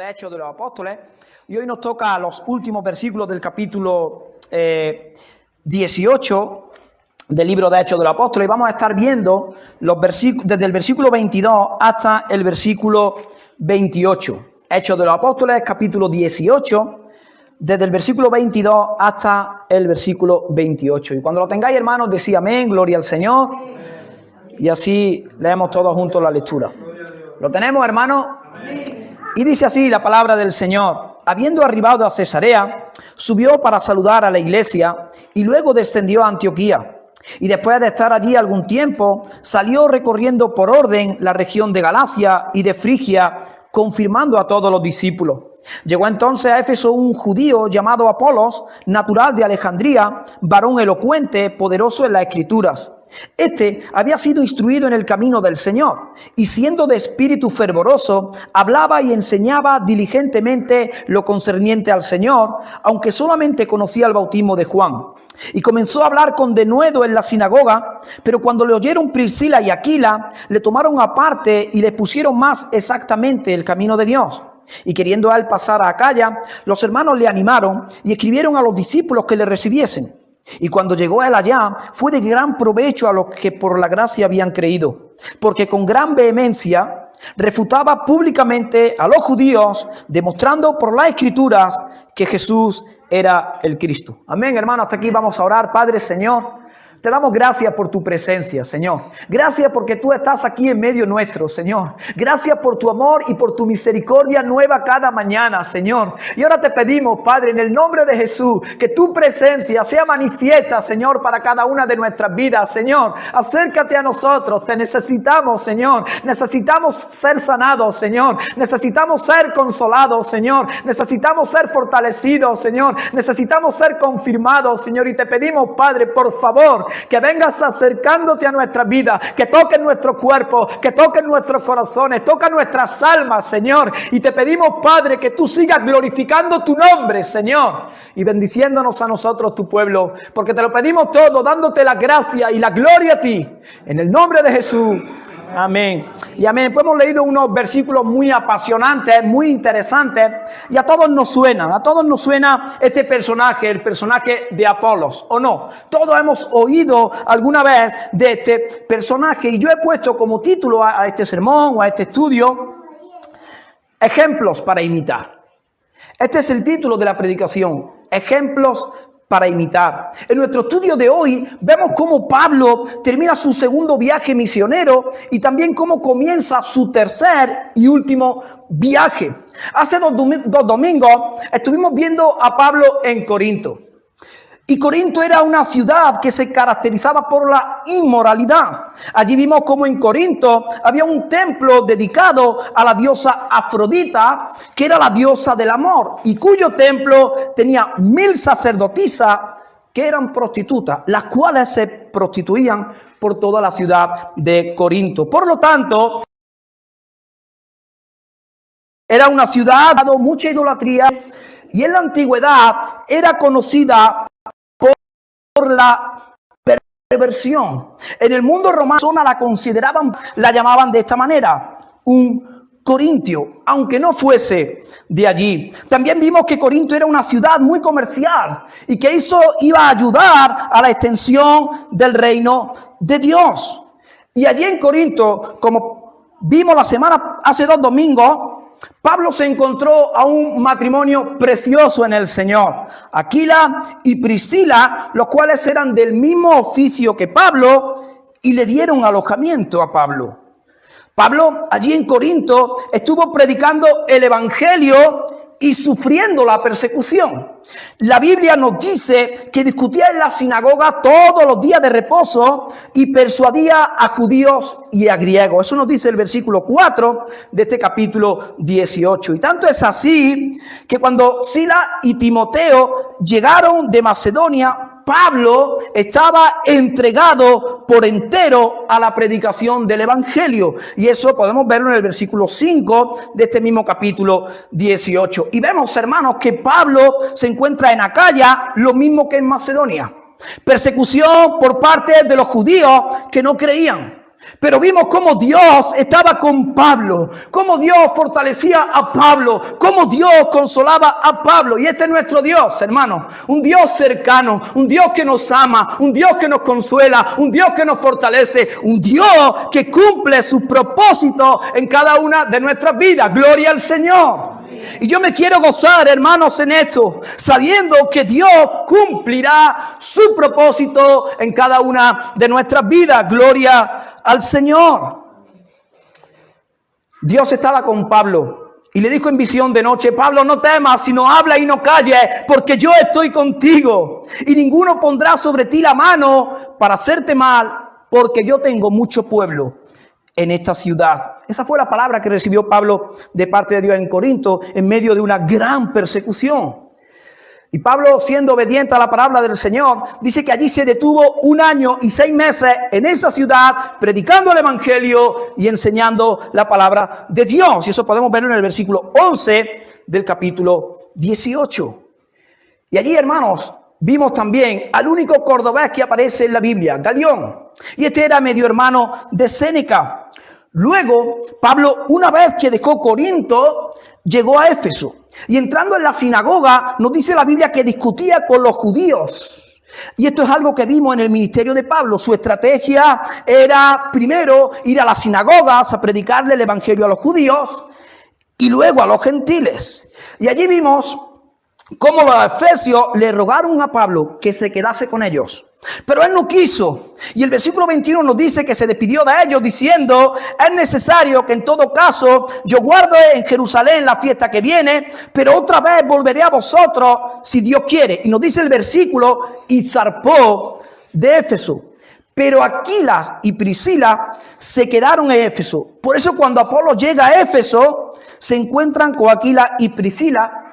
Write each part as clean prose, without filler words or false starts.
de Hechos de los Apóstoles y hoy nos toca los últimos versículos del capítulo 18 del libro de Hechos de los Apóstoles y vamos a estar viendo los desde el versículo 22 hasta el versículo 28. Hechos de los Apóstoles, capítulo 18, desde el versículo 22 hasta el versículo 28. Y cuando lo tengáis, hermanos, decid amén, gloria al Señor. Y así leemos todos juntos la lectura. ¿Lo tenemos, hermanos? Y dice así la palabra del Señor. Habiendo arribado a Cesarea, subió para saludar a la iglesia y luego descendió a Antioquía. Y después de estar allí algún tiempo, salió recorriendo por orden la región de Galacia y de Frigia, confirmando a todos los discípulos. Llegó entonces a Éfeso un judío llamado Apolos, natural de Alejandría, varón elocuente, poderoso en las Escrituras. Este había sido instruido en el camino del Señor, y siendo de espíritu fervoroso, hablaba y enseñaba diligentemente lo concerniente al Señor, aunque solamente conocía el bautismo de Juan. Y comenzó a hablar con denuedo en la sinagoga, pero cuando le oyeron Priscila y Aquila, le tomaron aparte y le pusieron más exactamente el camino de Dios. Y queriendo a él pasar a Acaya, los hermanos le animaron y escribieron a los discípulos que le recibiesen. Y cuando llegó él allá, fue de gran provecho a los que por la gracia habían creído, porque con gran vehemencia refutaba públicamente a los judíos, demostrando por las Escrituras que Jesús era el Cristo. Amén, hermano. Hasta aquí vamos a orar. Padre, Señor, te damos gracias por tu presencia, Señor. Gracias porque tú estás aquí en medio nuestro, Señor. Gracias por tu amor y por tu misericordia nueva cada mañana, Señor. Y ahora te pedimos, Padre, en el nombre de Jesús, que tu presencia sea manifiesta, Señor, para cada una de nuestras vidas, Señor. Acércate a nosotros, te necesitamos, Señor. Necesitamos ser sanados, Señor. Necesitamos ser consolados, Señor. Necesitamos ser fortalecidos, Señor. Necesitamos ser confirmados, Señor. Y te pedimos, Padre, por favor, que vengas acercándote a nuestra vida, que toques nuestro cuerpo, que toques nuestros corazones, toca nuestras almas, Señor. Y te pedimos, Padre, que tú sigas glorificando tu nombre, Señor, y bendiciéndonos a nosotros, tu pueblo, porque te lo pedimos todo, dándote la gracia y la gloria a ti, en el nombre de Jesús. Amén. Y amén. Pues hemos leído unos versículos muy apasionantes, muy interesantes, y a todos nos suena este personaje, el personaje de Apolos, ¿o no? Todos hemos oído alguna vez de este personaje, y yo he puesto como título a este sermón o a este estudio, ejemplos para imitar. Este es el título de la predicación, ejemplos para imitar. En nuestro estudio de hoy vemos cómo Pablo termina su segundo viaje misionero y también cómo comienza su tercer y último viaje. Hace dos domingos estuvimos viendo a Pablo en Corinto. Y Corinto era una ciudad que se caracterizaba por la inmoralidad. Allí vimos cómo en Corinto había un templo dedicado a la diosa Afrodita, que era la diosa del amor, y cuyo templo tenía 1000 sacerdotisas que eran prostitutas, las cuales se prostituían por toda la ciudad de Corinto. Por lo tanto, era una ciudad con mucha idolatría y en la antigüedad era conocida por la perversión. En el mundo romano la llamaban de esta manera, un corintio, aunque no fuese de allí. También vimos que Corinto era una ciudad muy comercial y que eso iba a ayudar a la extensión del reino de Dios. Y allí en Corinto, como vimos hace 2 domingos, Pablo se encontró a un matrimonio precioso en el Señor, Aquila y Priscila, los cuales eran del mismo oficio que Pablo y le dieron alojamiento a Pablo. Pablo allí en Corinto estuvo predicando el evangelio y sufriendo la persecución. La Biblia nos dice que discutía en la sinagoga todos los días de reposo y persuadía a judíos y a griegos. Eso nos dice el versículo 4 de este capítulo 18. Y tanto es así que cuando Sila y Timoteo llegaron de Macedonia, Pablo estaba entregado por entero a la predicación del evangelio. Y eso podemos verlo en el versículo 5 de este mismo capítulo 18. Y vemos, hermanos, que Pablo se encuentra en Acaya, lo mismo que en Macedonia. Persecución por parte de los judíos que no creían. Pero vimos cómo Dios estaba con Pablo, cómo Dios fortalecía a Pablo, cómo Dios consolaba a Pablo. Y este es nuestro Dios, hermano. Un Dios cercano, un Dios que nos ama, un Dios que nos consuela, un Dios que nos fortalece, un Dios que cumple sus propósitos en cada una de nuestras vidas. Gloria al Señor. Y yo me quiero gozar, hermanos, en esto, sabiendo que Dios cumplirá su propósito en cada una de nuestras vidas. Gloria al Señor. Dios estaba con Pablo y le dijo en visión de noche: Pablo, no temas, sino habla y no calles, porque yo estoy contigo. Y ninguno pondrá sobre ti la mano para hacerte mal, porque yo tengo mucho pueblo en esta ciudad. Esa fue la palabra que recibió Pablo de parte de Dios en Corinto en medio de una gran persecución. Y Pablo, siendo obediente a la palabra del Señor, dice que allí se detuvo 1 año y 6 meses en esa ciudad, predicando el evangelio y enseñando la palabra de Dios. Y eso podemos verlo en el versículo 11 del capítulo 18. Y allí, hermanos, vimos también al único cordobés que aparece en la Biblia, Galión. Y este era medio hermano de Séneca. Luego, Pablo, una vez que dejó Corinto, llegó a Éfeso. Y entrando en la sinagoga, nos dice la Biblia que discutía con los judíos. Y esto es algo que vimos en el ministerio de Pablo. Su estrategia era primero ir a las sinagogas a predicarle el evangelio a los judíos y luego a los gentiles. Y allí vimos cómo los efesios le rogaron a Pablo que se quedase con ellos. Pero él no quiso. Y el versículo 21 nos dice que se despidió de ellos diciendo: es necesario que en todo caso yo guarde en Jerusalén la fiesta que viene, pero otra vez volveré a vosotros si Dios quiere. Y nos dice el versículo: y zarpó de Éfeso. Pero Aquila y Priscila se quedaron en Éfeso. Por eso cuando Apolo llega a Éfeso, se encuentran con Aquila y Priscila,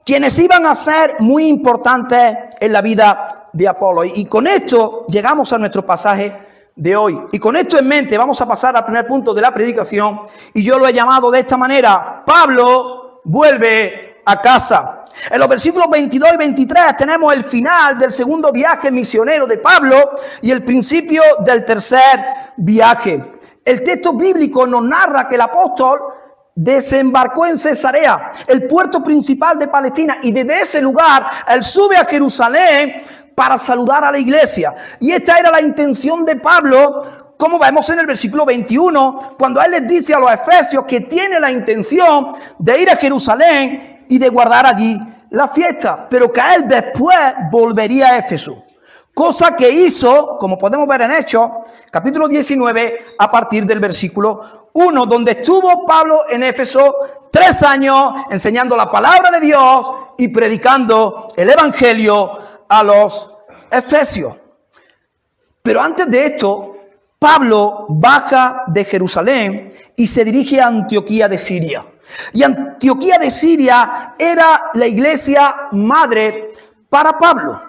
quienes iban a ser muy importantes en la vida de Apolo. Y con esto llegamos a nuestro pasaje de hoy. Y con esto en mente vamos a pasar al primer punto de la predicación. Y yo lo he llamado de esta manera: Pablo vuelve a casa. En los versículos 22 y 23 tenemos el final del segundo viaje misionero de Pablo y el principio del tercer viaje. El texto bíblico nos narra que el apóstol desembarcó en Cesarea, el puerto principal de Palestina, y desde ese lugar él sube a Jerusalén para saludar a la iglesia. Y esta era la intención de Pablo, como vemos en el versículo 21, cuando él les dice a los efesios que tiene la intención de ir a Jerusalén y de guardar allí la fiesta, pero que él después volvería a Éfeso. Cosa que hizo, como podemos ver en Hechos, capítulo 19, a partir del versículo 1, donde estuvo Pablo en Éfeso 3 años enseñando la palabra de Dios y predicando el evangelio a los efesios. Pero antes de esto, Pablo baja de Jerusalén y se dirige a Antioquía de Siria. Y Antioquía de Siria era la iglesia madre para Pablo.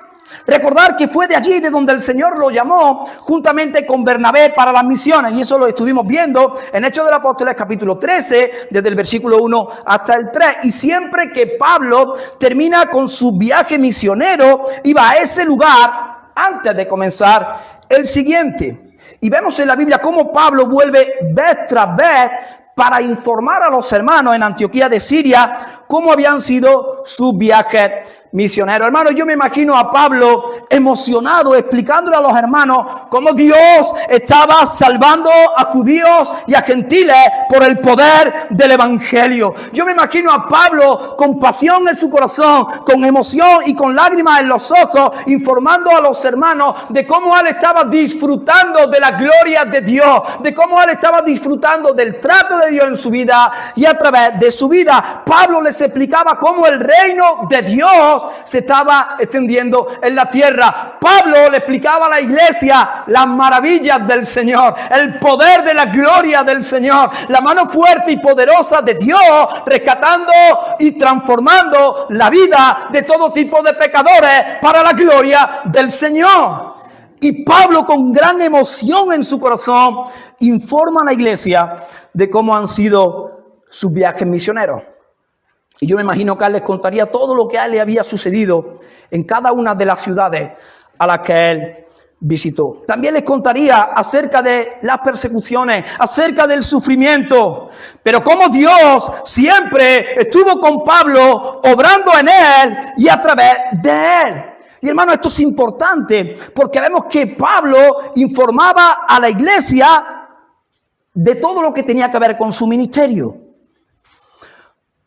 Recordar que fue de allí de donde el Señor lo llamó juntamente con Bernabé para las misiones, y eso lo estuvimos viendo en Hechos de los Apóstoles capítulo 13, desde el versículo 1 hasta el 3. Y siempre que Pablo termina con su viaje misionero, iba a ese lugar antes de comenzar el siguiente. Y vemos en la Biblia cómo Pablo vuelve vez tras vez para informar a los hermanos en Antioquía de Siria cómo habían sido sus viajes misioneros. Hermanos, yo me imagino a Pablo emocionado explicándole a los hermanos cómo Dios estaba salvando a judíos y a gentiles por el poder del evangelio. Yo me imagino a Pablo con pasión en su corazón, con emoción y con lágrimas en los ojos, informando a los hermanos de cómo él estaba disfrutando de la gloria de Dios, de cómo él estaba disfrutando del trato de Dios en su vida, y a través de su vida Pablo les explicaba cómo el reino de Dios se estaba extendiendo en la tierra. Pablo le explicaba a la iglesia las maravillas del Señor, el poder de la gloria del Señor, la mano fuerte y poderosa de Dios, rescatando y transformando la vida de todo tipo de pecadores para la gloria del Señor. Y Pablo, con gran emoción en su corazón, informa a la iglesia de cómo han sido sus viajes misioneros. Y yo me imagino que él les contaría todo lo que a él le había sucedido en cada una de las ciudades a las que él visitó. También les contaría acerca de las persecuciones, acerca del sufrimiento, pero cómo Dios siempre estuvo con Pablo, obrando en él y a través de él. Y hermano, esto es importante porque vemos que Pablo informaba a la iglesia de todo lo que tenía que ver con su ministerio.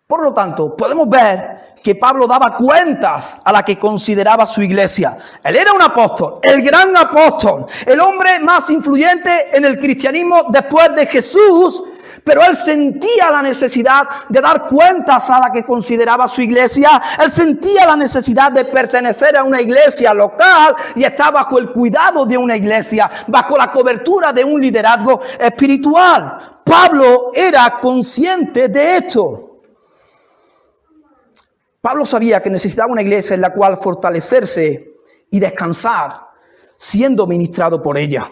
Por lo tanto, podemos ver que Pablo daba cuentas a la que consideraba su iglesia. Él era un apóstol, el gran apóstol, el hombre más influyente en el cristianismo después de Jesús, pero él sentía la necesidad de dar cuentas a la que consideraba su iglesia. Él sentía la necesidad de pertenecer a una iglesia local y estar bajo el cuidado de una iglesia, bajo la cobertura de un liderazgo espiritual. Pablo era consciente de esto. Pablo sabía que necesitaba una iglesia en la cual fortalecerse y descansar, siendo ministrado por ella.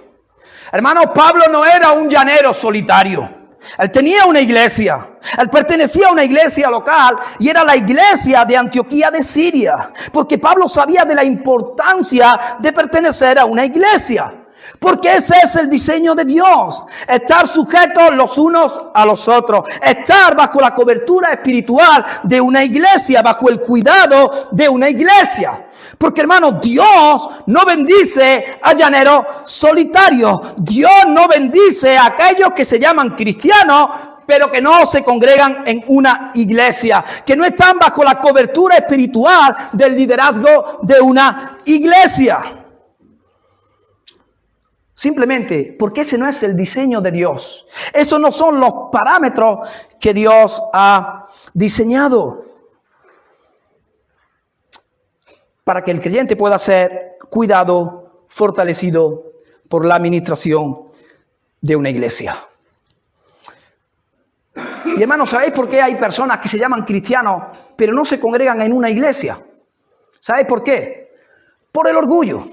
Hermano, Pablo no era un llanero solitario. Él tenía una iglesia. Él pertenecía a una iglesia local y era la iglesia de Antioquía de Siria. Porque Pablo sabía de la importancia de pertenecer a una iglesia. Porque ese es el diseño de Dios, estar sujetos los unos a los otros, estar bajo la cobertura espiritual de una iglesia, bajo el cuidado de una iglesia. Porque hermano, Dios no bendice a llaneros solitarios, Dios no bendice a aquellos que se llaman cristianos, pero que no se congregan en una iglesia, que no están bajo la cobertura espiritual del liderazgo de una iglesia. Simplemente porque ese no es el diseño de Dios. Esos no son los parámetros que Dios ha diseñado para que el creyente pueda ser cuidado, fortalecido por la administración de una iglesia. Y hermanos, ¿sabéis por qué hay personas que se llaman cristianos pero no se congregan en una iglesia? ¿Sabéis por qué? Por el orgullo,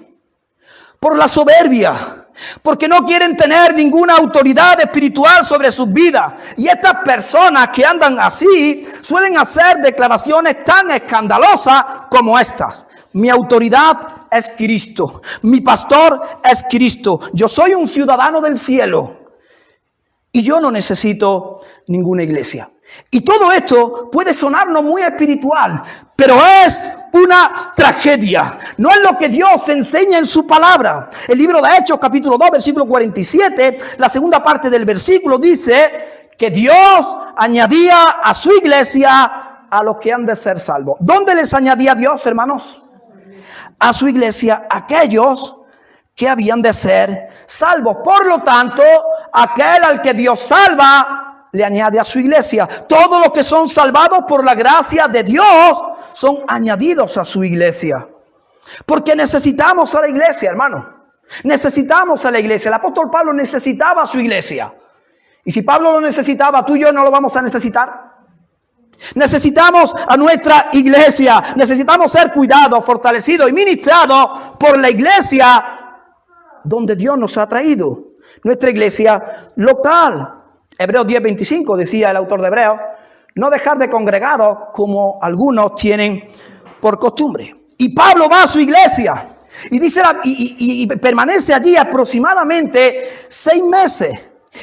por la soberbia, porque no quieren tener ninguna autoridad espiritual sobre sus vidas. Y estas personas que andan así suelen hacer declaraciones tan escandalosas como estas. Mi autoridad es Cristo, mi pastor es Cristo, yo soy un ciudadano del cielo y yo no necesito ninguna iglesia. Y todo esto puede sonarnos muy espiritual, pero es una tragedia. No es lo que Dios enseña en su palabra. El libro de Hechos, capítulo 2, versículo 47, la segunda parte del versículo dice que Dios añadía a su iglesia a los que han de ser salvos. ¿Dónde les añadía Dios, hermanos? A su iglesia aquellos que habían de ser salvos. Por lo tanto, aquel al que Dios salva le añade a su iglesia. Todos los que son salvados por la gracia de Dios son añadidos a su iglesia. Porque necesitamos a la iglesia, hermano. Necesitamos a la iglesia. El apóstol Pablo necesitaba a su iglesia. Y si Pablo lo necesitaba, tú y yo no lo vamos a necesitar. Necesitamos a nuestra iglesia. Necesitamos ser cuidados, fortalecidos y ministrados por la iglesia donde Dios nos ha traído. Nuestra iglesia local. Hebreos 10:25 decía el autor de Hebreos, no dejar de congregaros como algunos tienen por costumbre. Y Pablo va a su iglesia y dice y permanece allí aproximadamente 6 meses.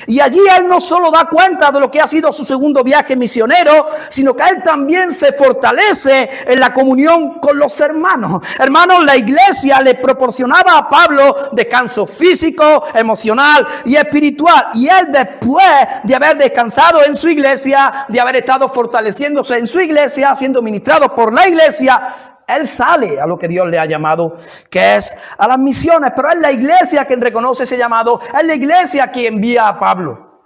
Y allí él no solo da cuenta de lo que ha sido su segundo viaje misionero, sino que él también se fortalece en la comunión con los hermanos. Hermanos, la iglesia le proporcionaba a Pablo descanso físico, emocional y espiritual. Y él, después de haber descansado en su iglesia, de haber estado fortaleciéndose en su iglesia, siendo ministrado por la iglesia, él sale a lo que Dios le ha llamado, que es a las misiones. Pero es la iglesia quien reconoce ese llamado. Es la iglesia quien envía a Pablo.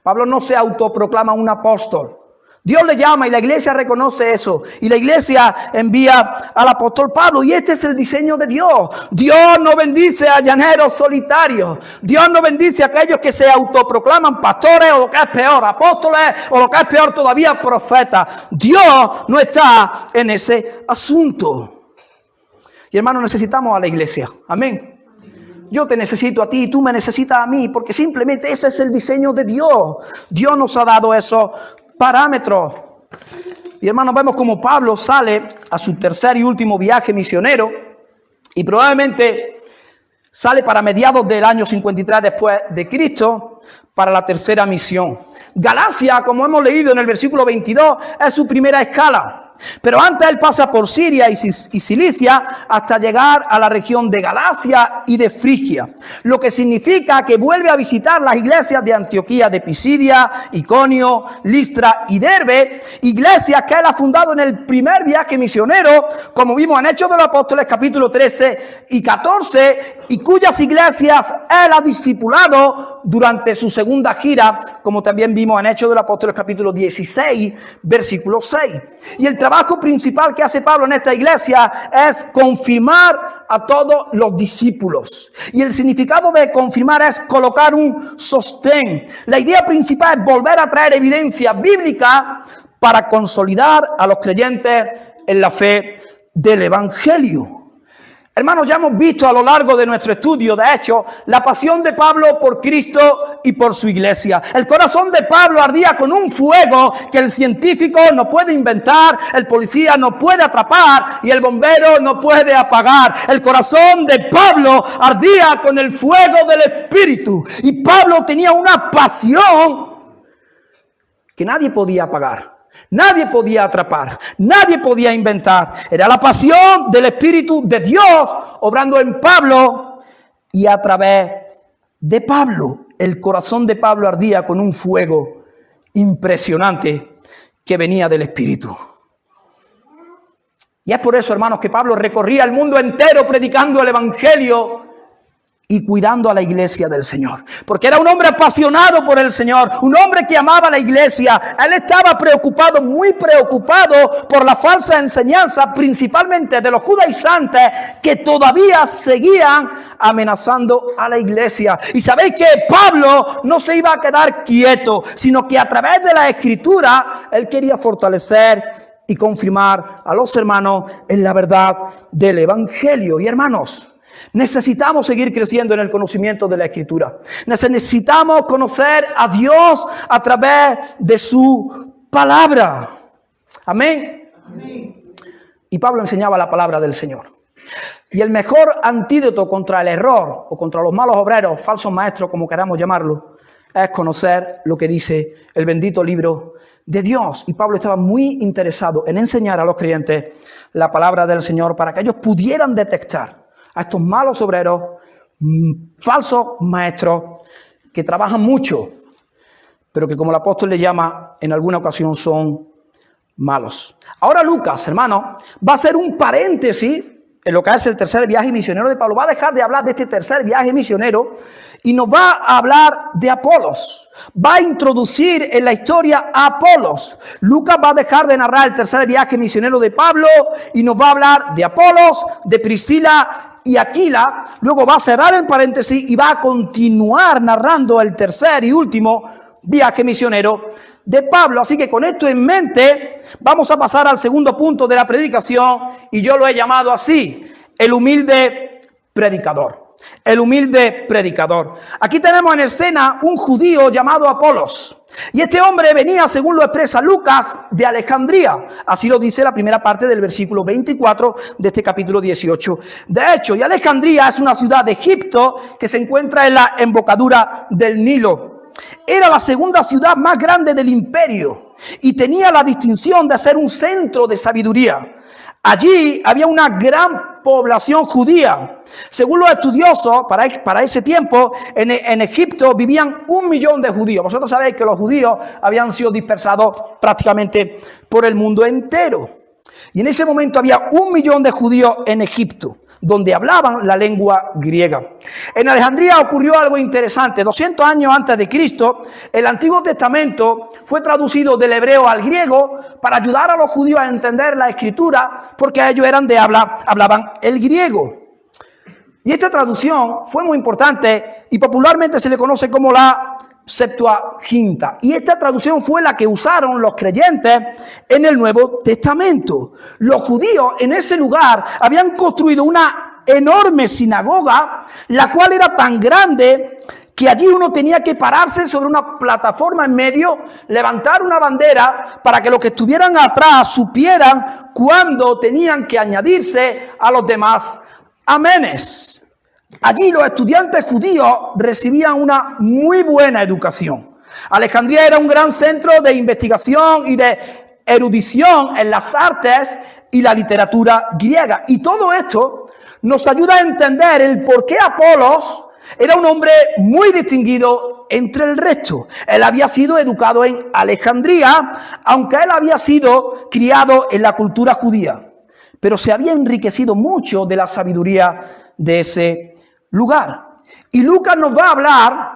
Pablo no se autoproclama un apóstol. Dios le llama y la iglesia reconoce eso. Y la iglesia envía al apóstol Pablo. Y este es el diseño de Dios. Dios no bendice a llaneros solitarios. Dios no bendice a aquellos que se autoproclaman pastores o lo que es peor, apóstoles o lo que es peor todavía, profetas. Dios no está en ese asunto. Y hermanos, necesitamos a la iglesia. Amén. Yo te necesito a ti y tú me necesitas a mí, porque simplemente ese es el diseño de Dios. Dios nos ha dado esos parámetros. Y hermanos, vemos como Pablo sale a su tercer y último viaje misionero y probablemente Sale para mediados del año 53 después de Cristo para la tercera misión. Galacia, como hemos leído en el versículo 22, es su primera escala. Pero antes él pasa por Siria y Cilicia hasta llegar a la región de Galacia y de Frigia, lo que significa que vuelve a visitar las iglesias de Antioquía de Pisidia, Iconio, Listra y Derbe, iglesias que él ha fundado en el primer viaje misionero, como vimos en Hechos de los Apóstoles capítulo 13 y 14, y cuyas iglesias él ha discipulado durante su segunda gira, como también vimos en Hechos de los Apóstoles capítulo 16, versículo 6. Y el trabajo principal que hace Pablo en esta iglesia es confirmar a todos los discípulos. Y el significado de confirmar es colocar un sostén. La idea principal es volver a traer evidencia bíblica para consolidar a los creyentes en la fe del Evangelio. Hermanos, ya hemos visto a lo largo de nuestro estudio, de hecho, la pasión de Pablo por Cristo y por su iglesia. El corazón de Pablo ardía con un fuego que el científico no puede inventar, el policía no puede atrapar y el bombero no puede apagar. El corazón de Pablo ardía con el fuego del Espíritu. Y Pablo tenía una pasión que nadie podía apagar. Nadie podía atrapar, nadie podía inventar. Era la pasión del Espíritu de Dios obrando en Pablo y a través de Pablo. El corazón de Pablo ardía con un fuego impresionante que venía del Espíritu. Y es por eso, hermanos, que Pablo recorría el mundo entero predicando el Evangelio y cuidando a la iglesia del Señor. Porque era un hombre apasionado por el Señor, un hombre que amaba a la iglesia. Él estaba preocupado, muy preocupado por la falsa enseñanza, principalmente de los judaizantes que todavía seguían amenazando a la iglesia. Y sabéis que Pablo no se iba a quedar quieto, sino que a través de la Escritura, él quería fortalecer y confirmar a los hermanos en la verdad del Evangelio. Y hermanos, necesitamos seguir creciendo en el conocimiento de la Escritura. Necesitamos conocer a Dios a través de su palabra. Amén. Amén. Y Pablo enseñaba la palabra del Señor. Y el mejor antídoto contra el error o contra los malos obreros, falsos maestros, como queramos llamarlo, es conocer lo que dice el bendito libro de Dios. Y Pablo estaba muy interesado en enseñar a los creyentes la palabra del Señor para que ellos pudieran detectar a estos malos obreros, falsos maestros, que trabajan mucho, pero que como el apóstol le llama, en alguna ocasión son malos. Ahora Lucas, hermano, va a hacer un paréntesis en lo que es el tercer viaje misionero de Pablo. Va a dejar de hablar de este tercer viaje misionero y nos va a hablar de Apolos. Va a introducir en la historia a Apolos. Lucas va a dejar de narrar el tercer viaje misionero de Pablo y nos va a hablar de Apolos, de Priscila y Aquila. Luego va a cerrar el paréntesis y va a continuar narrando el tercer y último viaje misionero de Pablo. Así que con esto en mente vamos a pasar al segundo punto de la predicación y yo lo he llamado así: el humilde predicador. El humilde predicador. Aquí tenemos en escena un judío llamado Apolos. Y este hombre venía, según lo expresa Lucas, de Alejandría. Así lo dice la primera parte del versículo 24 de este capítulo 18. De hecho, y Alejandría es una ciudad de Egipto que se encuentra en la embocadura del Nilo. Era la segunda ciudad más grande del imperio y tenía la distinción de ser un centro de sabiduría. Allí había una gran población judía. Según los estudiosos, para ese tiempo, en Egipto vivían 1 millón de judíos. Vosotros sabéis que los judíos habían sido dispersados prácticamente por el mundo entero. Y en ese momento había 1 millón de judíos en Egipto, donde hablaban la lengua griega. En Alejandría ocurrió algo interesante. 200 años antes de Cristo, el Antiguo Testamento fue traducido del hebreo al griego para ayudar a los judíos a entender la Escritura, porque ellos eran hablaban el griego. Y esta traducción fue muy importante y popularmente se le conoce como la Septuaginta. Y esta traducción fue la que usaron los creyentes en el Nuevo Testamento. Los judíos en ese lugar habían construido una enorme sinagoga, la cual era tan grande que allí uno tenía que pararse sobre una plataforma en medio, levantar una bandera para que los que estuvieran atrás supieran cuándo tenían que añadirse a los demás amenes. Allí los estudiantes judíos recibían una muy buena educación. Alejandría era un gran centro de investigación y de erudición en las artes y la literatura griega. Y todo esto nos ayuda a entender el por qué Apolos era un hombre muy distinguido entre el resto. Él había sido educado en Alejandría, aunque él había sido criado en la cultura judía, pero se había enriquecido mucho de la sabiduría de ese lugar. Y Lucas nos va a hablar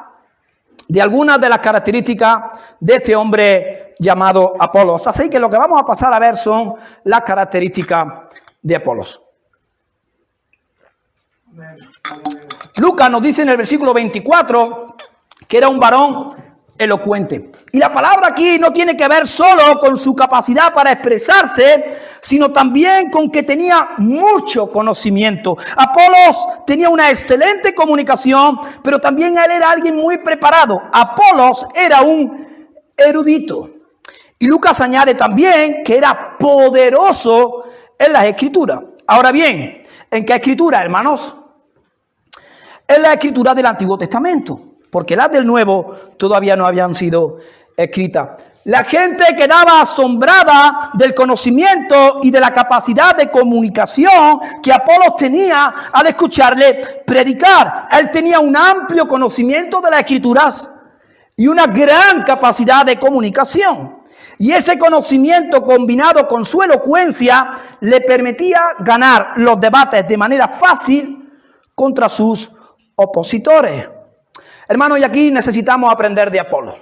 de algunas de las características de este hombre llamado Apolos. Así que lo que vamos a pasar a ver son las características de Apolos. Lucas nos dice en el versículo 24 que era un varón elocuente. Y la palabra aquí no tiene que ver solo con su capacidad para expresarse, sino también con que tenía mucho conocimiento. Apolos tenía una excelente comunicación, pero también él era alguien muy preparado. Apolos era un erudito. Y Lucas añade también que era poderoso en las escrituras. Ahora bien, ¿en qué escritura, hermanos? En la escritura del Antiguo Testamento, porque las del Nuevo todavía no habían sido escritas. La gente quedaba asombrada del conocimiento y de la capacidad de comunicación que Apolos tenía al escucharle predicar. Él tenía un amplio conocimiento de las Escrituras y una gran capacidad de comunicación. Y ese conocimiento combinado con su elocuencia le permitía ganar los debates de manera fácil contra sus opositores. Hermanos, y aquí necesitamos aprender de Apolo.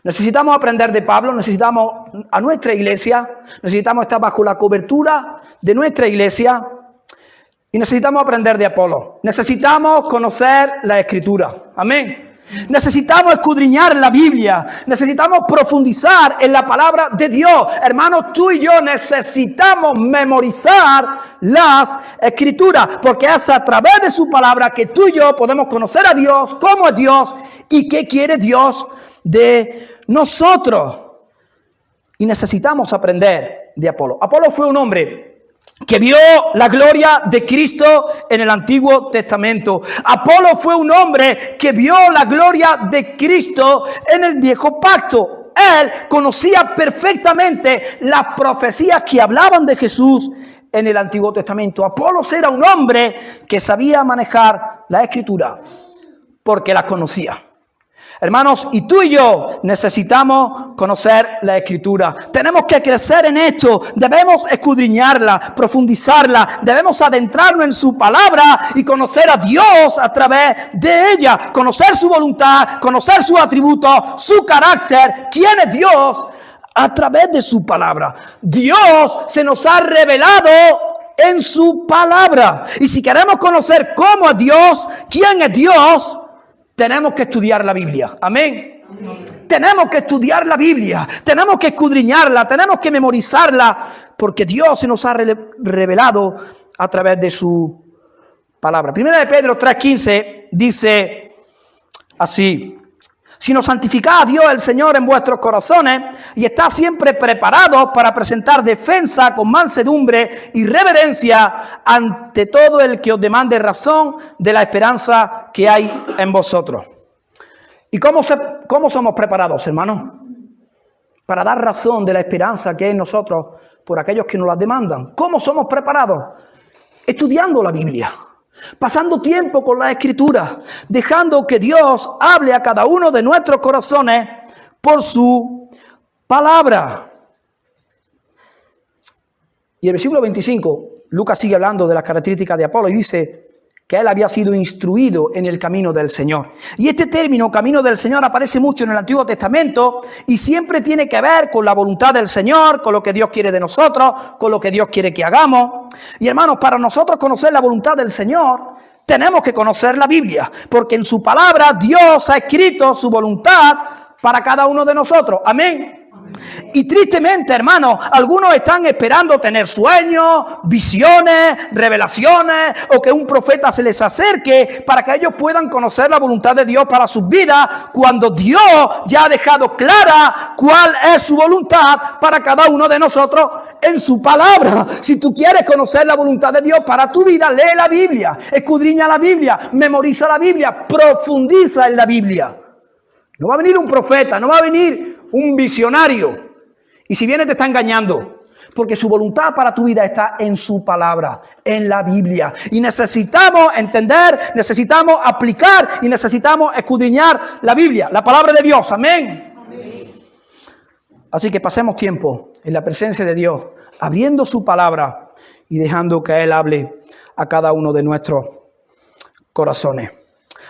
Necesitamos aprender de Pablo, necesitamos a nuestra iglesia, necesitamos estar bajo la cobertura de nuestra iglesia y necesitamos aprender de Apolo. Necesitamos conocer la Escritura. Amén. Necesitamos escudriñar la Biblia, necesitamos profundizar en la palabra de Dios. Hermanos, tú y yo necesitamos memorizar las Escrituras, porque es a través de su palabra que tú y yo podemos conocer a Dios, cómo es Dios y qué quiere Dios de nosotros. Y necesitamos aprender de Apolo. Apolo fue un hombre que vio la gloria de Cristo en el Antiguo Testamento. Apolo fue un hombre que vio la gloria de Cristo en el Viejo Pacto. Él conocía perfectamente las profecías que hablaban de Jesús en el Antiguo Testamento. Apolos era un hombre que sabía manejar la Escritura porque las conocía. Hermanos, y tú y yo necesitamos conocer la Escritura. Tenemos que crecer en esto. Debemos escudriñarla, profundizarla. Debemos adentrarnos en su palabra y conocer a Dios a través de ella. Conocer su voluntad, conocer sus atributos, su carácter. ¿Quién es Dios? A través de su palabra. Dios se nos ha revelado en su palabra. Y si queremos conocer cómo es Dios, quién es Dios, tenemos que estudiar la Biblia. Amén. Amén. Tenemos que estudiar la Biblia. Tenemos que escudriñarla. Tenemos que memorizarla. Porque Dios se nos ha revelado a través de su palabra. Primera de Pedro 3:15 dice así: sino santificad a Dios el Señor en vuestros corazones y estad siempre preparados para presentar defensa con mansedumbre y reverencia ante todo el que os demande razón de la esperanza que hay en vosotros. ¿Y cómo somos preparados, hermanos? Para dar razón de la esperanza que hay en nosotros por aquellos que nos la demandan. ¿Cómo somos preparados? Estudiando la Biblia. Pasando tiempo con la Escritura, dejando que Dios hable a cada uno de nuestros corazones por su palabra. Y el versículo 25, Lucas sigue hablando de las características de Apolo y dice que él había sido instruido en el camino del Señor. Y este término, camino del Señor, aparece mucho en el Antiguo Testamento y siempre tiene que ver con la voluntad del Señor, con lo que Dios quiere de nosotros, con lo que Dios quiere que hagamos. Y hermanos, para nosotros conocer la voluntad del Señor, tenemos que conocer la Biblia, porque en su palabra Dios ha escrito su voluntad para cada uno de nosotros. Amén. Y tristemente, hermanos, algunos están esperando tener sueños, visiones, revelaciones o que un profeta se les acerque para que ellos puedan conocer la voluntad de Dios para sus vidas, cuando Dios ya ha dejado clara cuál es su voluntad para cada uno de nosotros en su palabra. Si tú quieres conocer la voluntad de Dios para tu vida, lee la Biblia, escudriña la Biblia, memoriza la Biblia, profundiza en la Biblia. No va a venir un profeta, no va a venir un visionario. Y si viene te está engañando. Porque su voluntad para tu vida está en su palabra, en la Biblia. Y necesitamos entender, necesitamos aplicar y necesitamos escudriñar la Biblia, la palabra de Dios. Amén. Amén. Así que pasemos tiempo en la presencia de Dios, abriendo su palabra y dejando que Él hable a cada uno de nuestros corazones.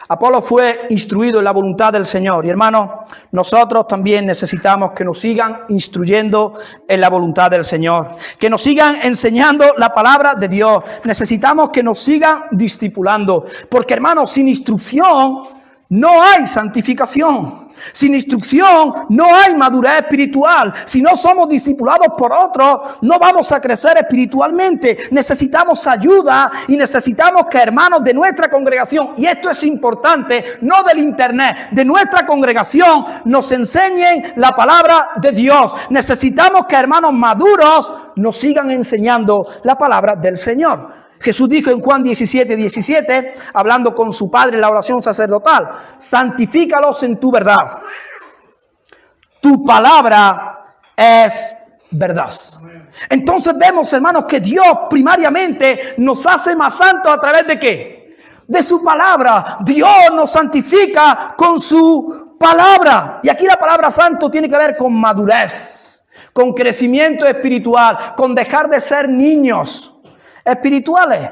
Apolo fue instruido en la voluntad del Señor. Y hermanos, nosotros también necesitamos que nos sigan instruyendo en la voluntad del Señor. Que nos sigan enseñando la palabra de Dios. Necesitamos que nos sigan discipulando. Porque hermanos, sin instrucción no hay santificación. Sin instrucción no hay madurez espiritual. Si no somos discipulados por otros, no vamos a crecer espiritualmente. Necesitamos ayuda y necesitamos que hermanos de nuestra congregación, y esto es importante, no del internet, de nuestra congregación, nos enseñen la palabra de Dios. Necesitamos que hermanos maduros nos sigan enseñando la palabra del Señor. Jesús dijo en Juan 17:17, hablando con su Padre en la oración sacerdotal: santifícalos en tu verdad. Tu palabra es verdad. Entonces vemos, hermanos, que Dios primariamente nos hace más santos a través de ¿qué? De su palabra. Dios nos santifica con su palabra. Y aquí la palabra santo tiene que ver con madurez, con crecimiento espiritual, con dejar de ser niños espirituales.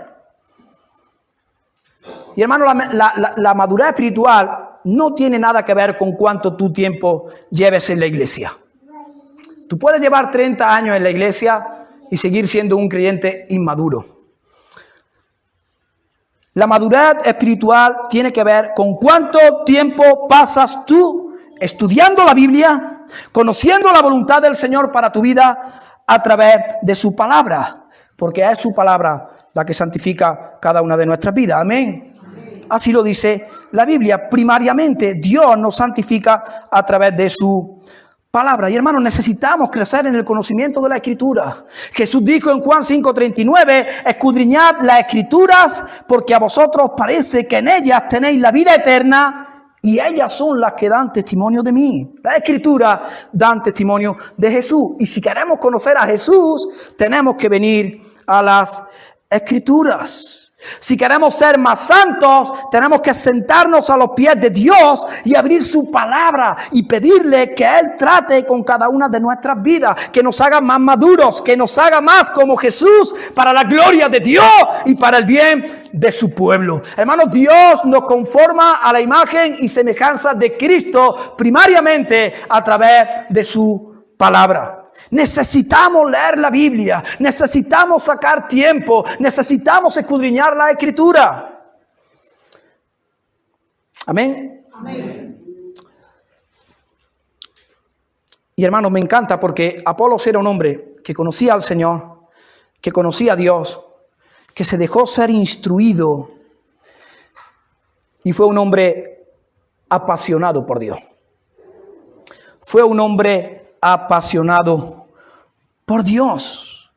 Y hermano, la madurez espiritual no tiene nada que ver con cuánto tu tiempo lleves en la iglesia. Tú puedes llevar 30 años en la iglesia y seguir siendo un creyente inmaduro. La madurez espiritual tiene que ver con cuánto tiempo pasas tú estudiando la Biblia, conociendo la voluntad del Señor para tu vida a través de su palabra. Porque es su palabra la que santifica cada una de nuestras vidas. Amén. Amén. Así lo dice la Biblia. Primariamente, Dios nos santifica a través de su palabra. Y hermanos, necesitamos crecer en el conocimiento de la Escritura. Jesús dijo en Juan 5:39, escudriñad las Escrituras, porque a vosotros parece que en ellas tenéis la vida eterna, y ellas son las que dan testimonio de mí. La Escritura dan testimonio de Jesús. Y si queremos conocer a Jesús, tenemos que venir a las Escrituras. Si queremos ser más santos, tenemos que sentarnos a los pies de Dios y abrir su palabra y pedirle que Él trate con cada una de nuestras vidas, que nos haga más maduros, que nos haga más como Jesús, para la gloria de Dios y para el bien de su pueblo. Hermanos, Dios nos conforma a la imagen y semejanza de Cristo primariamente a través de su palabra. Necesitamos leer la Biblia, necesitamos sacar tiempo, necesitamos escudriñar la Escritura. Amén. Amén. Y hermanos, me encanta porque Apolos era un hombre que conocía al Señor, que conocía a Dios, que se dejó ser instruido y fue un hombre apasionado por Dios. Fue un hombre apasionado por Dios.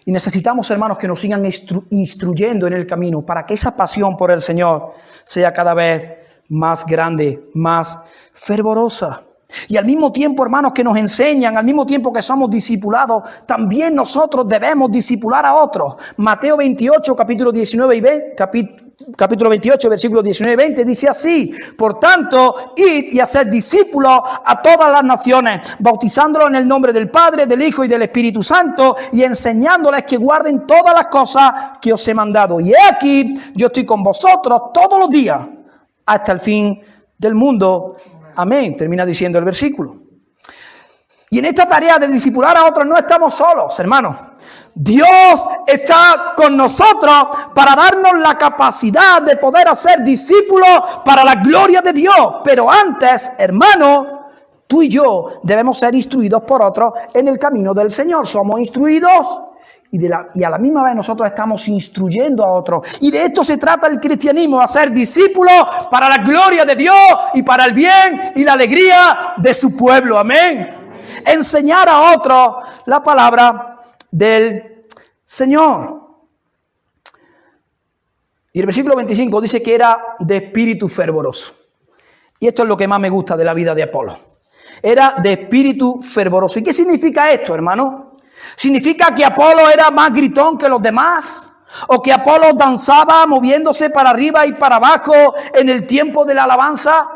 Y necesitamos, hermanos, que nos sigan instruyendo en el camino para que esa pasión por el Señor sea cada vez más grande, más fervorosa. Y al mismo tiempo, hermanos, que nos enseñan, al mismo tiempo que somos discipulados, también nosotros debemos discipular a otros. Mateo 28, capítulo 19 y 20, capítulo 28, versículos 19 y 20, dice así: por tanto, id y haced discípulos a todas las naciones, bautizándolos en el nombre del Padre, del Hijo y del Espíritu Santo, y enseñándoles que guarden todas las cosas que os he mandado. Y he aquí, yo estoy con vosotros todos los días, hasta el fin del mundo. Amén, termina diciendo el versículo. Y en esta tarea de discipular a otros no estamos solos, hermanos. Dios está con nosotros para darnos la capacidad de poder hacer discípulos para la gloria de Dios. Pero antes, hermano, tú y yo debemos ser instruidos por otros en el camino del Señor. Somos instruidos y a la misma vez nosotros estamos instruyendo a otros. Y de esto se trata el cristianismo, hacer discípulos para la gloria de Dios y para el bien y la alegría de su pueblo. Amén. Enseñar a otros la palabra del Señor. Y el versículo 25 dice que era de espíritu fervoroso. Y esto es lo que más me gusta de la vida de Apolo. Era de espíritu fervoroso. ¿Y qué significa esto, hermano? ¿Significa que Apolo era más gritón que los demás? ¿O que Apolo danzaba moviéndose para arriba y para abajo en el tiempo de la alabanza?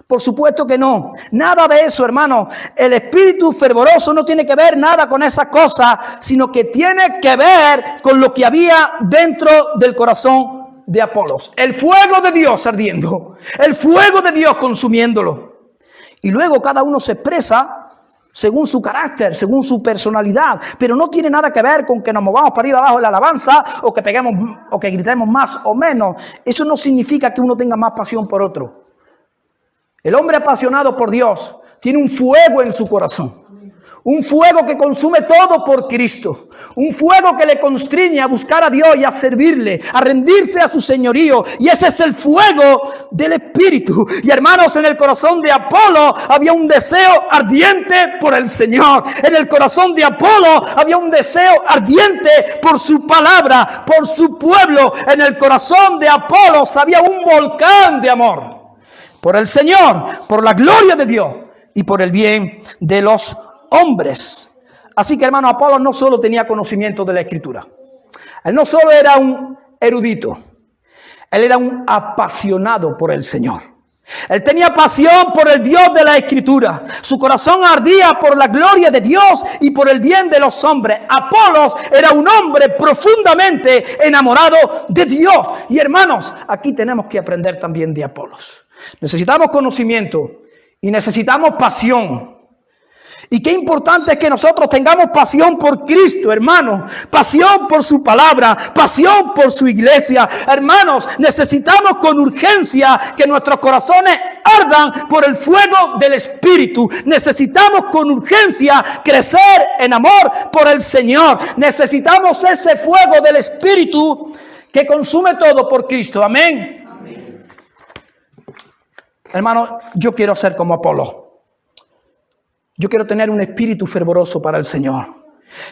Por supuesto que no. Nada de eso, hermano. El espíritu fervoroso no tiene que ver nada con esas cosas, sino que tiene que ver con lo que había dentro del corazón de Apolos. El fuego de Dios ardiendo. El fuego de Dios consumiéndolo. Y luego cada uno se expresa según su carácter, según su personalidad, pero no tiene nada que ver con que nos movamos para arriba abajo en la alabanza o que peguemos o que gritemos más o menos. Eso no significa que uno tenga más pasión por otro. El hombre apasionado por Dios tiene un fuego en su corazón. Un fuego que consume todo por Cristo. Un fuego que le constriñe a buscar a Dios y a servirle, a rendirse a su señorío. Y ese es el fuego del Espíritu. Y hermanos, en el corazón de Apolo había un deseo ardiente por el Señor. En el corazón de Apolo había un deseo ardiente por su palabra, por su pueblo. En el corazón de Apolo había un volcán de amor por el Señor, por la gloria de Dios y por el bien de los hombres. Así que, hermano, Apolo no solo tenía conocimiento de la Escritura. Él no solo era un erudito. Él era un apasionado por el Señor. Él tenía pasión por el Dios de la Escritura. Su corazón ardía por la gloria de Dios y por el bien de los hombres. Apolos era un hombre profundamente enamorado de Dios. Y, hermanos, aquí tenemos que aprender también de Apolos. Necesitamos conocimiento y necesitamos pasión. Y qué importante es que nosotros tengamos pasión por Cristo, hermanos. Pasión por su palabra, pasión por su iglesia. Hermanos, necesitamos con urgencia que nuestros corazones ardan por el fuego del Espíritu. Necesitamos con urgencia crecer en amor por el Señor. Necesitamos ese fuego del Espíritu que consume todo por Cristo. Amén. Hermano, yo quiero ser como Apolo. Yo quiero tener un espíritu fervoroso para el Señor.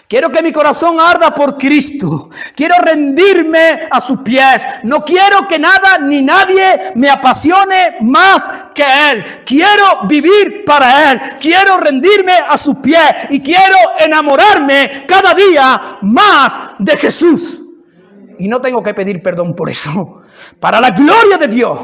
Quiero que mi corazón arda por Cristo. Quiero rendirme a sus pies. No quiero que nada ni nadie me apasione más que Él. Quiero vivir para Él. Quiero rendirme a sus pies. Y quiero enamorarme cada día más de Jesús. Y no tengo que pedir perdón por eso. Para la gloria de Dios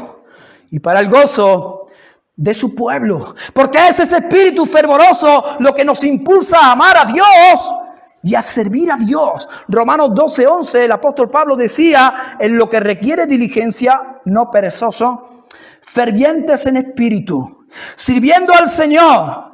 y para el gozo de su pueblo. Porque es ese espíritu fervoroso lo que nos impulsa a amar a Dios y a servir a Dios. Romanos 12:11, el apóstol Pablo decía: en lo que requiere diligencia, no perezoso, fervientes en espíritu, sirviendo al Señor.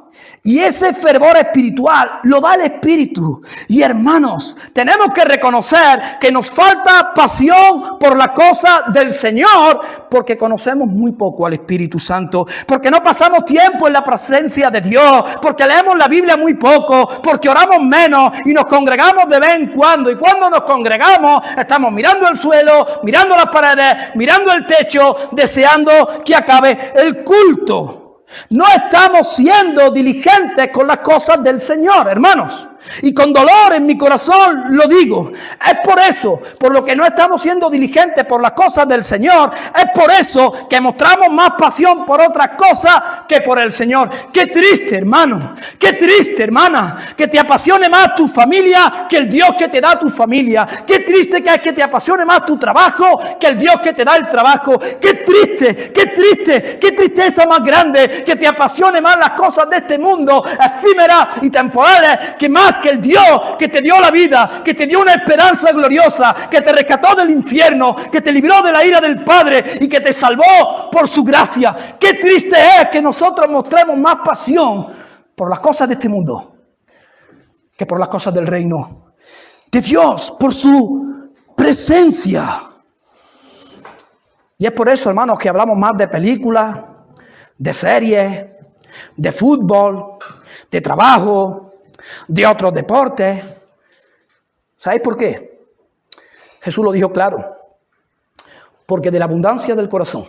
Y ese fervor espiritual lo da el Espíritu. Y hermanos, tenemos que reconocer que nos falta pasión por la cosa del Señor, porque conocemos muy poco al Espíritu Santo, porque no pasamos tiempo en la presencia de Dios, porque leemos la Biblia muy poco, porque oramos menos y nos congregamos de vez en cuando. Y cuando nos congregamos, estamos mirando el suelo, mirando las paredes, mirando el techo, deseando que acabe el culto. No estamos siendo diligentes con las cosas del Señor, hermanos. Y con dolor en mi corazón lo digo. Es por eso, por lo que no estamos siendo diligentes por las cosas del Señor. Es por eso que mostramos más pasión por otras cosas que por el Señor. Qué triste, hermano. Qué triste, hermana. Que te apasione más tu familia que el Dios que te da tu familia. Qué triste que es que te apasione más tu trabajo que el Dios que te da el trabajo. Qué triste, qué triste, qué tristeza más grande que te apasione más las cosas de este mundo efímeras y temporales que más que el Dios que te dio la vida, que te dio una esperanza gloriosa, que te rescató del infierno, que te libró de la ira del Padre y que te salvó por su gracia. Qué triste es que nosotros mostremos más pasión por las cosas de este mundo que por las cosas del reino de Dios, por su presencia. Y es por eso, hermanos, que hablamos más de películas, de series, de fútbol, de trabajo, de otros deportes. ¿Sabéis por qué? Jesús lo dijo claro. Porque de la abundancia del corazón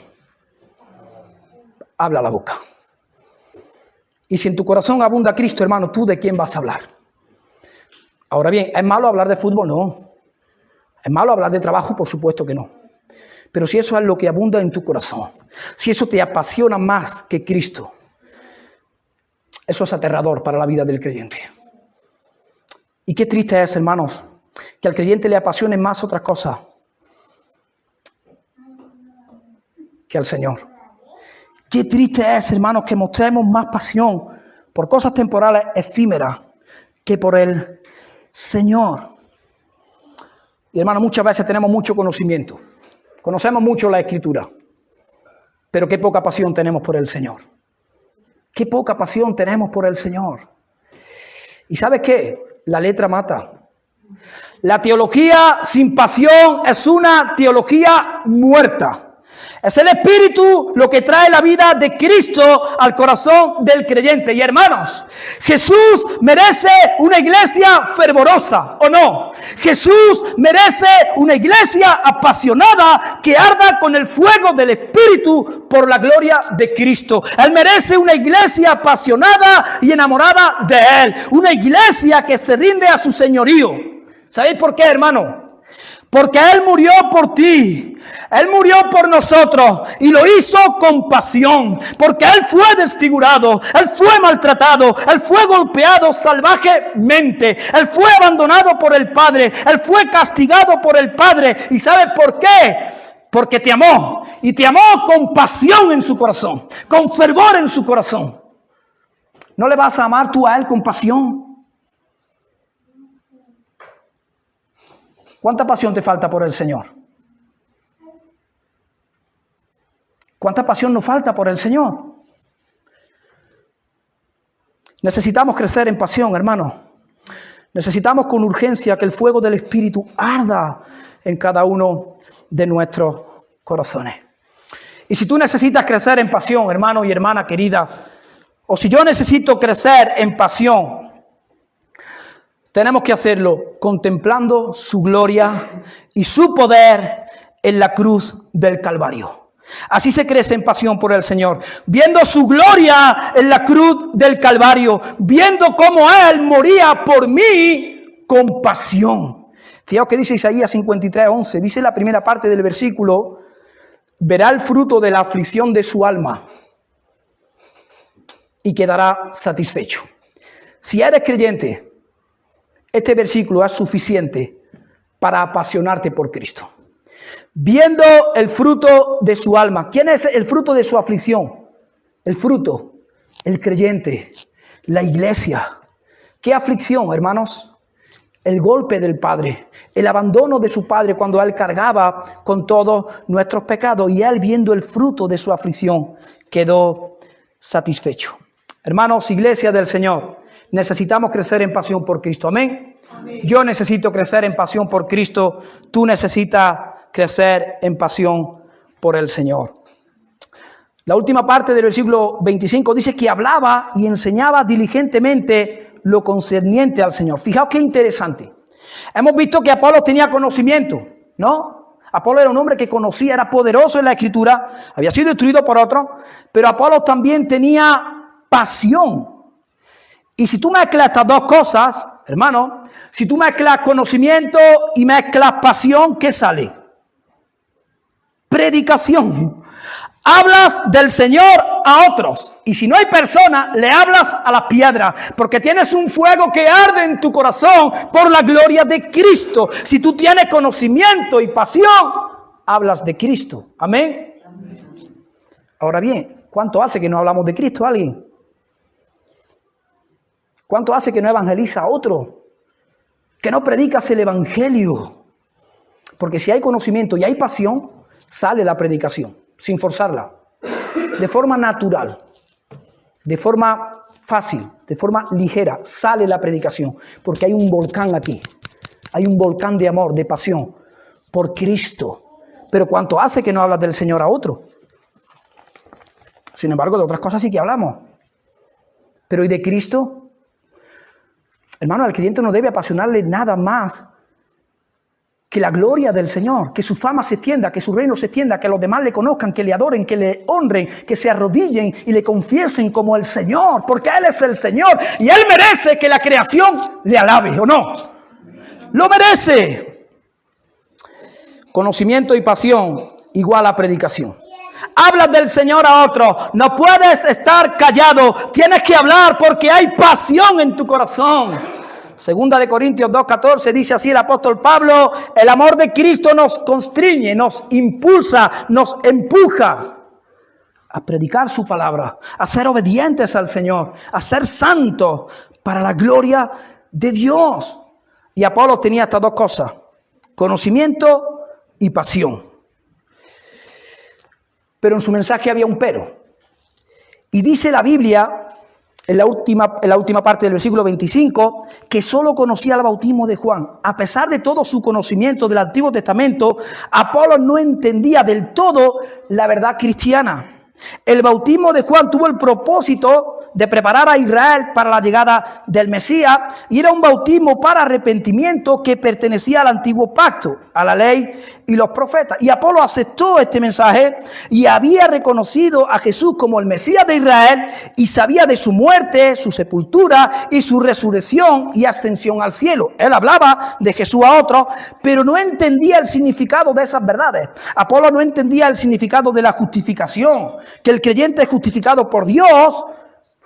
habla la boca. Y si en tu corazón abunda Cristo, hermano, ¿tú de quién vas a hablar? Ahora bien, ¿es malo hablar de fútbol? No. ¿Es malo hablar de trabajo? Por supuesto que no. Pero si eso es lo que abunda en tu corazón, si eso te apasiona más que Cristo, eso es aterrador para la vida del creyente. Y qué triste es, hermanos, que al creyente le apasione más otras cosas que al Señor. Qué triste es, hermanos, que mostremos más pasión por cosas temporales efímeras que por el Señor. Y hermanos, muchas veces tenemos mucho conocimiento. Conocemos mucho la Escritura. Pero qué poca pasión tenemos por el Señor. Qué poca pasión tenemos por el Señor. ¿Y sabes qué? La letra mata. La teología sin pasión es una teología muerta. Es el Espíritu lo que trae la vida de Cristo al corazón del creyente. Y hermanos, Jesús merece una iglesia fervorosa, ¿o no? Jesús merece una iglesia apasionada que arda con el fuego del Espíritu por la gloria de Cristo. Él merece una iglesia apasionada y enamorada de Él. Una iglesia que se rinde a su señorío. ¿Sabéis por qué, hermano? Porque Él murió por ti, Él murió por nosotros y lo hizo con pasión. Porque Él fue desfigurado, Él fue maltratado, Él fue golpeado salvajemente, Él fue abandonado por el Padre, Él fue castigado por el Padre. ¿Y sabes por qué? Porque te amó, y te amó con pasión en su corazón, con fervor en su corazón. ¿No le vas a amar tú a Él con pasión? ¿Cuánta pasión te falta por el Señor? ¿Cuánta pasión nos falta por el Señor? Necesitamos crecer en pasión, hermano. Necesitamos con urgencia que el fuego del Espíritu arda en cada uno de nuestros corazones. Y si tú necesitas crecer en pasión, hermano y hermana querida, o si yo necesito crecer en pasión, tenemos que hacerlo contemplando su gloria y su poder en la cruz del Calvario. Así se crece en pasión por el Señor, viendo su gloria en la cruz del Calvario, viendo cómo Él moría por mí con pasión. Fijaos que dice Isaías 53:11, dice la primera parte del versículo: verá el fruto de la aflicción de su alma y quedará satisfecho. Si eres creyente, este versículo es suficiente para apasionarte por Cristo. Viendo el fruto de su alma. ¿Quién es el fruto de su aflicción? El fruto, el creyente, la iglesia. ¿Qué aflicción, hermanos? El golpe del Padre, el abandono de su Padre cuando Él cargaba con todos nuestros pecados. Y Él, viendo el fruto de su aflicción, quedó satisfecho. Hermanos, iglesia del Señor, necesitamos crecer en pasión por Cristo. Amén. Amén. Yo necesito crecer en pasión por Cristo. Tú necesitas crecer en pasión por el Señor. La última parte del versículo 25 dice que hablaba y enseñaba diligentemente lo concerniente al Señor. Fijaos qué interesante. Hemos visto que Apolo tenía conocimiento, ¿no? Apolo era un hombre que conocía, era poderoso en la Escritura, había sido instruido por otros, pero Apolo también tenía pasión. Y si tú mezclas estas dos cosas, hermano, si tú mezclas conocimiento y mezclas pasión, ¿qué sale? Predicación. Hablas del Señor a otros. Y si no hay personas, le hablas a las piedras. Porque tienes un fuego que arde en tu corazón por la gloria de Cristo. Si tú tienes conocimiento y pasión, hablas de Cristo. Amén. Ahora bien, ¿cuánto hace que no hablamos de Cristo a alguien? ¿Cuánto hace que no evangeliza a otro? Que no predicas el evangelio. Porque si hay conocimiento y hay pasión, sale la predicación, sin forzarla. De forma natural, de forma fácil, de forma ligera, sale la predicación. Porque hay un volcán aquí. Hay un volcán de amor, de pasión, por Cristo. Pero ¿cuánto hace que no hablas del Señor a otro? Sin embargo, de otras cosas sí que hablamos. Pero ¿y de Cristo? Hermano, al creyente no debe apasionarle nada más que la gloria del Señor, que su fama se extienda, que su reino se extienda, que los demás le conozcan, que le adoren, que le honren, que se arrodillen y le confiesen como el Señor, porque Él es el Señor y Él merece que la creación le alabe, ¿o no? lo merece. Conocimiento y pasión igual a predicación. Hablas del Señor a otro, no puedes estar callado, tienes que hablar porque hay pasión en tu corazón. Segunda de Corintios 2:14 dice así el apóstol Pablo: el amor de Cristo nos constriñe, nos impulsa, nos empuja a predicar su palabra, a ser obedientes al Señor, a ser santos para la gloria de Dios. Y Apolo tenía estas dos cosas: conocimiento y pasión. Pero en su mensaje había un pero. Y dice la Biblia, en la última parte del versículo 25, que solo conocía el bautismo de Juan. A pesar de todo su conocimiento del Antiguo Testamento, Apolo no entendía del todo la verdad cristiana. El bautismo de Juan tuvo el propósito de preparar a Israel para la llegada del Mesías, y era un bautismo para arrepentimiento que pertenecía al antiguo pacto, a la ley y los profetas. Y Apolo aceptó este mensaje y había reconocido a Jesús como el Mesías de Israel y sabía de su muerte, su sepultura y su resurrección y ascensión al cielo. Él hablaba de Jesús a otros, pero no entendía el significado de esas verdades. Apolo no entendía el significado de la justificación, que el creyente es justificado por Dios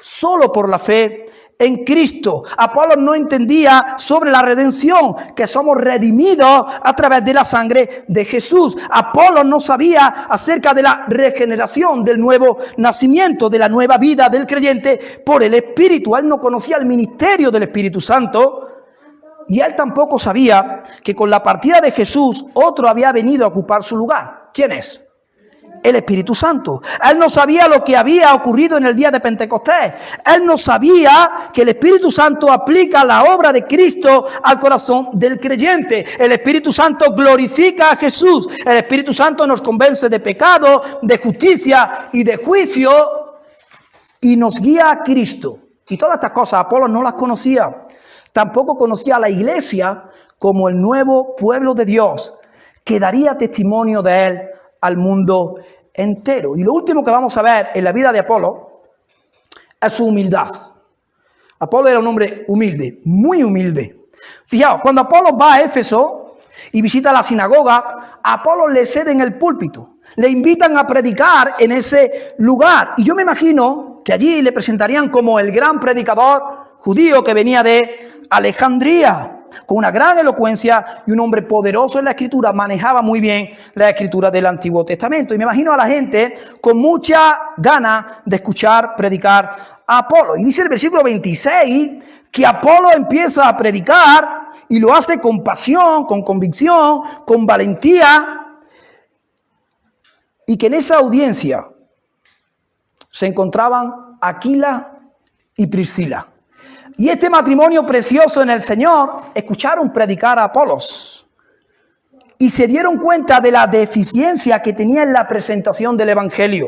solo por la fe en Cristo. Apolo no entendía sobre la redención, que somos redimidos a través de la sangre de Jesús. Apolo no sabía acerca de la regeneración, del nuevo nacimiento, de la nueva vida del creyente por el Espíritu. Él no conocía el ministerio del Espíritu Santo, y él tampoco sabía que con la partida de Jesús otro había venido a ocupar su lugar. ¿Quién es? El Espíritu Santo. Él no sabía lo que había ocurrido en el día de Pentecostés. Él no sabía que el Espíritu Santo aplica la obra de Cristo al corazón del creyente. El Espíritu Santo glorifica a Jesús. El Espíritu Santo nos convence de pecado, de justicia y de juicio, y nos guía a Cristo. Y todas estas cosas Apolo no las conocía. Tampoco conocía a la iglesia como el nuevo pueblo de Dios, que daría testimonio de él al mundo entero. Y lo último que vamos a ver en la vida de Apolo es su humildad. Apolo era un hombre humilde, muy humilde. Fijaos, cuando Apolo va a Éfeso y visita la sinagoga, a Apolo le ceden el púlpito, le invitan a predicar en ese lugar. Y yo me imagino que allí le presentarían como el gran predicador judío que venía de Alejandría, con una gran elocuencia y un hombre poderoso en la escritura. Manejaba muy bien la escritura del Antiguo Testamento. Y me imagino a la gente con mucha gana de escuchar predicar a Apolo. Y dice el versículo 26 que Apolo empieza a predicar y lo hace con pasión, con convicción, con valentía. Y que en esa audiencia se encontraban Aquila y Priscila. Y este matrimonio precioso en el Señor escucharon predicar a Apolos y se dieron cuenta de la deficiencia que tenía en la presentación del Evangelio.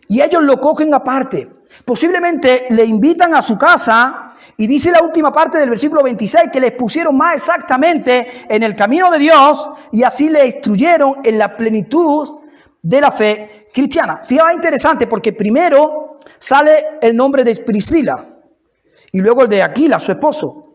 Y ellos lo cogen aparte. Posiblemente le invitan a su casa, y dice la última parte del versículo 26 que les pusieron más exactamente en el camino de Dios y así le instruyeron en la plenitud de la fe cristiana. Fíjate, interesante, porque primero sale el nombre de Priscila y luego el de Aquila, su esposo.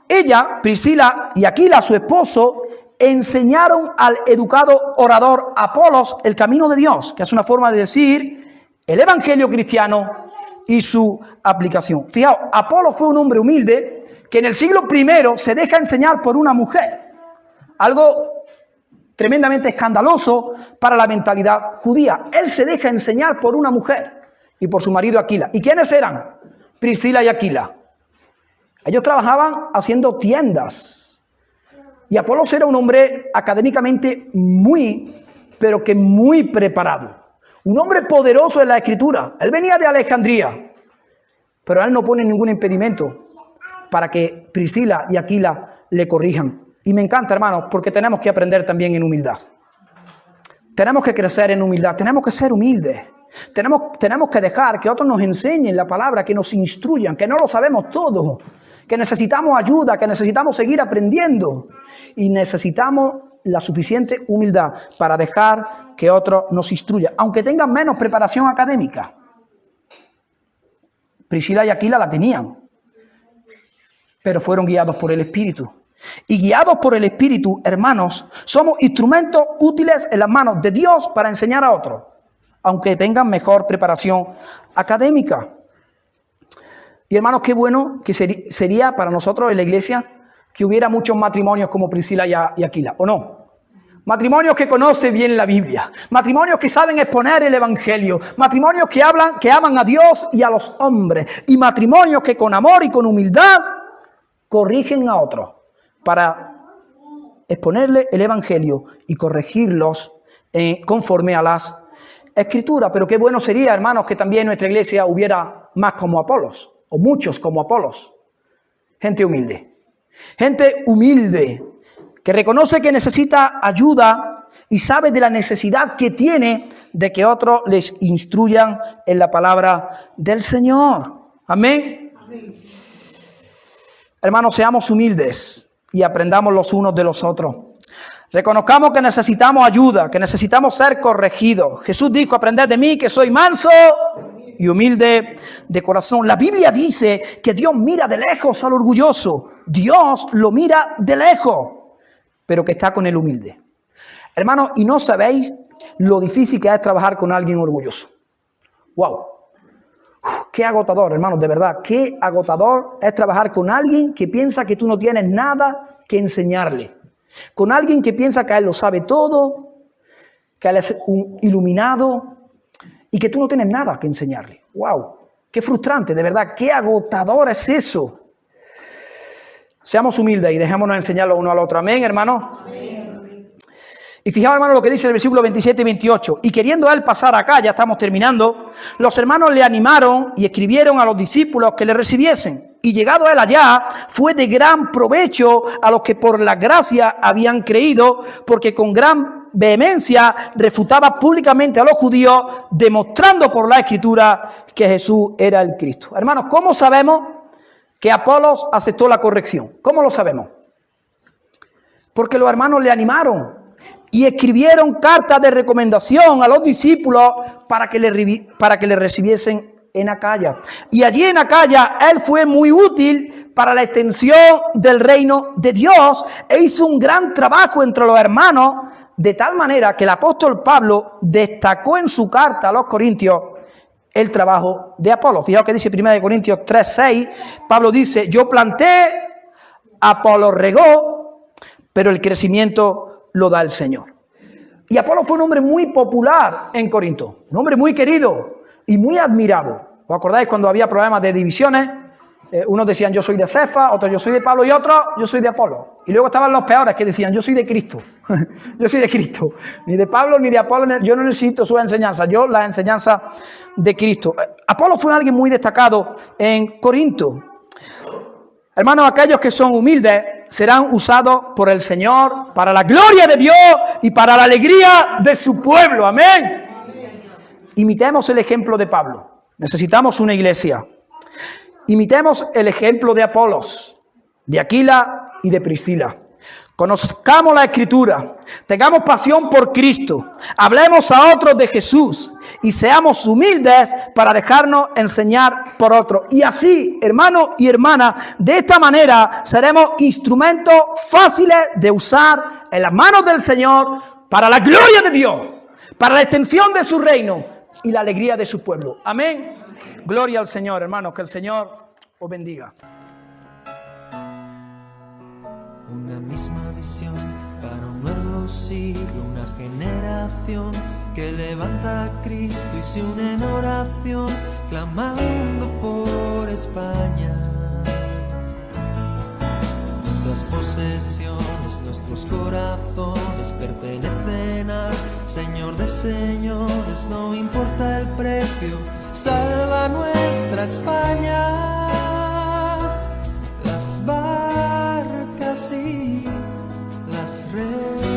Ella, Priscila, y Aquila, su esposo, enseñaron al educado orador Apolos el camino de Dios, que es una forma de decir el evangelio cristiano y su aplicación. Fijaos, Apolo fue un hombre humilde que en el siglo I se deja enseñar por una mujer. Algo tremendamente escandaloso para la mentalidad judía. Él se deja enseñar por una mujer y por su marido Aquila. ¿Y quiénes eran? Priscila y Aquila. Ellos trabajaban haciendo tiendas. Y Apolos era un hombre académicamente pero que muy preparado. Un hombre poderoso en la escritura. Él venía de Alejandría. Pero él no pone ningún impedimento para que Priscila y Aquila le corrijan. Y me encanta, hermanos, porque tenemos que aprender también en humildad. Tenemos que crecer en humildad. Tenemos que ser humildes. Tenemos que dejar que otros nos enseñen la palabra, que nos instruyan, que no lo sabemos todo, que necesitamos ayuda, que necesitamos seguir aprendiendo y necesitamos la suficiente humildad para dejar que otros nos instruyan, aunque tengan menos preparación académica. Priscila y Aquila la tenían, pero fueron guiados por el Espíritu Y guiados por el Espíritu, hermanos, somos instrumentos útiles en las manos de Dios para enseñar a otros, aunque tengan mejor preparación académica. Y hermanos, qué bueno que sería para nosotros en la iglesia que hubiera muchos matrimonios como Priscila y Aquila, ¿o no? Matrimonios que conocen bien la Biblia, matrimonios que saben exponer el Evangelio, matrimonios que aman a Dios y a los hombres, y matrimonios que con amor y con humildad corrigen a otros para exponerle el Evangelio y corregirlos conforme a las Escrituras. Pero qué bueno sería, hermanos, que también en nuestra iglesia hubiera más como Apolos, o muchos como Apolos. Gente humilde que reconoce que necesita ayuda y sabe de la necesidad que tiene de que otros les instruyan en la palabra del Señor. Amén. Amén. Hermanos, seamos humildes y aprendamos los unos de los otros. Reconozcamos que necesitamos ayuda, que necesitamos ser corregidos. Jesús dijo: aprended de mí, que soy manso y humilde de corazón. La Biblia dice que Dios mira de lejos al orgulloso. Dios lo mira de lejos, pero que está con el humilde. Hermanos, ¿y no sabéis lo difícil que es trabajar con alguien orgulloso? ¡Wow! Qué agotador, hermanos, de verdad. Qué agotador es trabajar con alguien que piensa que tú no tienes nada que enseñarle. Con alguien que piensa que él lo sabe todo, que él es un iluminado y que tú no tienes nada que enseñarle. ¡Wow! Qué frustrante, de verdad. Qué agotador es eso. Seamos humildes y dejémonos enseñarlo uno al otro. Amén, hermano. Amén. Y fijaos, hermano, lo que dice el versículo 27 y 28. Y queriendo él pasar acá, ya estamos terminando, los hermanos le animaron y escribieron a los discípulos que le recibiesen. Y llegado él allá, fue de gran provecho a los que por la gracia habían creído, porque con gran vehemencia refutaba públicamente a los judíos, demostrando por la Escritura que Jesús era el Cristo. Hermanos, ¿cómo sabemos que Apolos aceptó la corrección? ¿Cómo lo sabemos? Porque los hermanos le animaron y escribieron cartas de recomendación a los discípulos para que le recibiesen en Acaya. Y allí en Acaya él fue muy útil para la extensión del reino de Dios e hizo un gran trabajo entre los hermanos, de tal manera que el apóstol Pablo destacó en su carta a los Corintios el trabajo de Apolo. Fijaos que dice 1 Corintios 3:6, Pablo dice: yo planté, Apolo regó, pero el crecimiento lo da el Señor. Y Apolo fue un hombre muy popular en Corinto, un hombre muy querido y muy admirado. ¿Os acordáis cuando había problemas de divisiones? Unos decían: yo soy de Cefa, otros: yo soy de Pablo, y otros: yo soy de Apolo. Y luego estaban los peores que decían: yo soy de Cristo. Yo soy de Cristo. Ni de Pablo ni de Apolo. Yo no necesito su enseñanza. Yo la enseñanza de Cristo. Apolo fue alguien muy destacado en Corinto. Hermanos, aquellos que son humildes serán usados por el Señor para la gloria de Dios y para la alegría de su pueblo. Amén. Imitemos el ejemplo de Pablo. Necesitamos una iglesia. Imitemos el ejemplo de Apolos, de Aquila y de Priscila. Conozcamos la Escritura, tengamos pasión por Cristo, hablemos a otros de Jesús y seamos humildes para dejarnos enseñar por otros. Y así, hermanos y hermanas, de esta manera seremos instrumentos fáciles de usar en las manos del Señor para la gloria de Dios, para la extensión de su reino y la alegría de su pueblo. Amén. Gloria al Señor, hermanos, que el Señor os bendiga. Una misma visión para un nuevo siglo, una generación que levanta a Cristo y se une en oración, clamando por España. Nuestras posesiones, nuestros corazones pertenecen al Señor de señores, no importa el precio, salva nuestra España. Las barcas y las redes